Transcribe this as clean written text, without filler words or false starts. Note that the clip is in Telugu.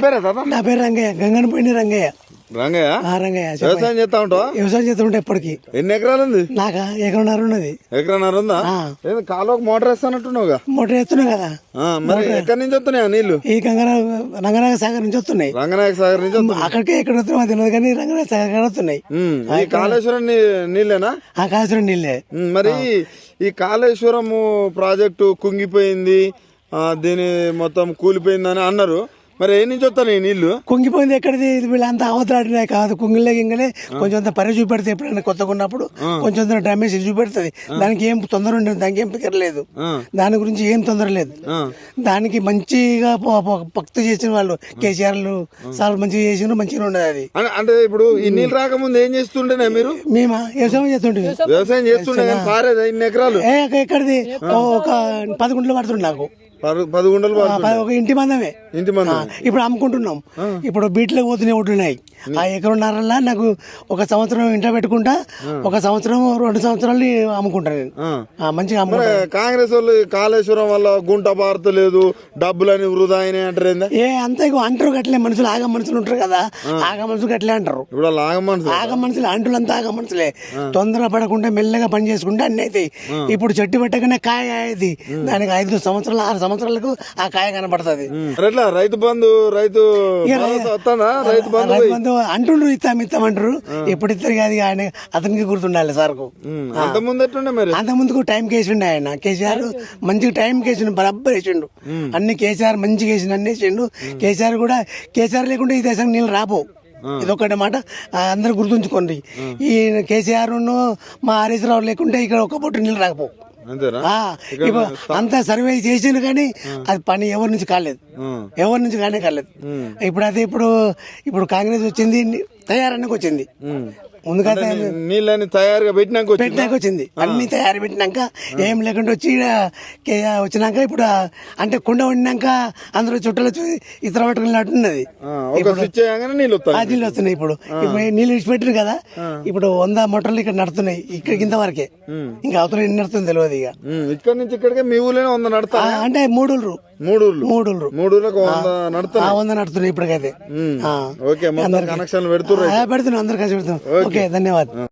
పేరే తాత? నా పేరు రంగయ్య, గంగనపల్లి రంగయ్య. రంగయ్య, రంగయ్య వ్యవసాయం చేస్తా ఉంటావా? వ్యవసాయం చేస్తుంటే ఎప్పటికి. ఎన్ని ఎకరాలు ఉంది? నాకు ఎకరన్నర ఉన్నది. ఎకరన్నర ఉందా? కాలువకు మోటార్ వేస్తానంటున్నావుగా? మోటార్ వేస్తున్నాం కదా. మరి ఎక్కడి నుంచి వస్తున్నాయా నీళ్లు? ఈ రంగనాయక సాగర్ నుంచి వస్తున్నాయి. రంగనాయక సాగర్ నుంచి అక్కడికే ఎక్కడ వస్తున్నాయి తెలియదు కానీ రంగనాయక సాగర్ వస్తున్నాయి. ఈ కాళేశ్వరం నీళ్ళేనా? ఆ కాళేశ్వరం నీళ్ళే. మరి ఈ కాళేశ్వరం ప్రాజెక్టు కుంగిపోయింది, దీని మొత్తం కూలిపోయిందని అన్నారు. మరి ఏ నుంచి వస్తాను ఈ నీళ్లు? కుంగిపోయింది ఎక్కడిది? వీళ్ళంతా అవతలాడినాయి కాదు. కుంగిలే గింగలే కొంచెం అంత పరి చూపెడితే ఎప్పుడైనా కొత్తగా ఉన్నప్పుడు కొంచెం డ్యామేజ్ చూపెడుతుంది. దానికి ఏం తొందర ఉండదు, దానికి ఏం పికర్ లేదు, దాని గురించి ఏం తొందర లేదు. దానికి మంచిగా భక్తి చేసిన వాళ్ళు కేసీఆర్లు చాలా మంచిగా చేసిన మంచిగా ఉండదు అది. అంటే ఇప్పుడు ఈ నీళ్ళు రాకముందు ఏం చేస్తుండే మీరు? మేమా వ్యవసాయం చేస్తుండే. వ్యవసాయం చేస్తుండే పారేదా ఇన్ని ఎకరాలు? ఎక్కడిది? ఒక 10 గుంటలు పడుతుంది నాకు. 10 గుంటలు ఒక ఇంటి మందమే. ఇంటి మందం ఇప్పుడు అమ్ముకుంటున్నాం. ఇప్పుడు బీట్లకు పోతున్నాయి ఉంటున్నాయి. ఆ ఎకరన్నరలా నాకు ఒక సంవత్సరం ఇంట్లో పెట్టుకుంటా, ఒక సంవత్సరం 2 సంవత్సరాలు అమ్ముకుంటాను నేను. మంచిగా అమ్ముకుంటా. కాంగ్రెస్ వాళ్ళు కాళేశ్వరం వల్ల గుంట పారతలేదు, డబ్బులని వృధా అయినాయి అంటారు. అంతే అంటారు గట్లే. మనుషులు ఆగ మనుషులు ఉంటారు కదా, ఆగ మనుషులు గట్లే అంటారు. ఇప్పుడు ఆగ మనుషులు అంటులంతా ఆగ మనుషులే. తొందర పడకుండా మెల్లగా పని చేసుకుంటే అన్ని అవుతాయి. ఇప్పుడు చెట్టు పెట్టగానే కాయ అయ్యేది. దానికి 5 సంవత్సరాలు 6 సంవత్సరాలకు ఆ కాయ కనపడుతుంది. రైతు బంధు రైతు బంధు అంటుండ్రు ఇస్తామంటారు. ఎప్పుడు ఇస్తారు కాదు ఆయన, అతనికి గుర్తుండాలి సార్కు. అంత ముందుకు టైం కేసిండు ఆయన. కేసీఆర్ మంచిగా టైం కేసిండు, బరబ్బర్ వేసిండు అన్ని. కేసీఆర్ మంచిగా వేసిండు, అన్ని వేసిండు. కేసీఆర్ లేకుంటే ఈ దేశానికి నీళ్ళు రాబో. ఇదొక్కటి మాట అందరు గుర్తుంచుకోండి. ఈ కేసీఆర్ మా హరీష్ రావు లేకుంటే ఇక్కడ ఒక బొట్టు నీళ్ళు రాకపో. అంతా సర్వే చేసిండు కానీ అది పని ఎవరి నుంచి కాలేదు. ఇప్పుడు అదే ఇప్పుడు కాంగ్రెస్ వచ్చింది, తయారన్నకు వచ్చింది. ముందుగా నీళ్ళని తయారుగా పెట్టినాక వచ్చింది. అన్ని తయారు పెట్టినాక ఏం లేకుండా వచ్చినాక ఇప్పుడు అంటే కుండ వండినాక అందరూ చుట్టలు ఇతర పట్టుకున్నట్టున్నది. నీళ్ళు వస్తున్నాయి. ఇప్పుడు నీళ్ళు విడిచిపెట్టారు కదా. ఇప్పుడు 100 మోటార్లు ఇక్కడ నడుతున్నాయి. ఇక్కడ కింద వరకే, ఇంకా అవతల ఎన్ని నడుతుంది తెలియదు. ఇక ఇక్కడ నుంచి ఇక్కడికే మీ ఊళ్ళో 100 నడుతా అంటే 3 నడుతున్నాయి ఇప్పటికైతే. పెడుతున్నాం, అందరు కలిసి పెడుతున్నాం. ఓకే, ధన్యవాదాలు.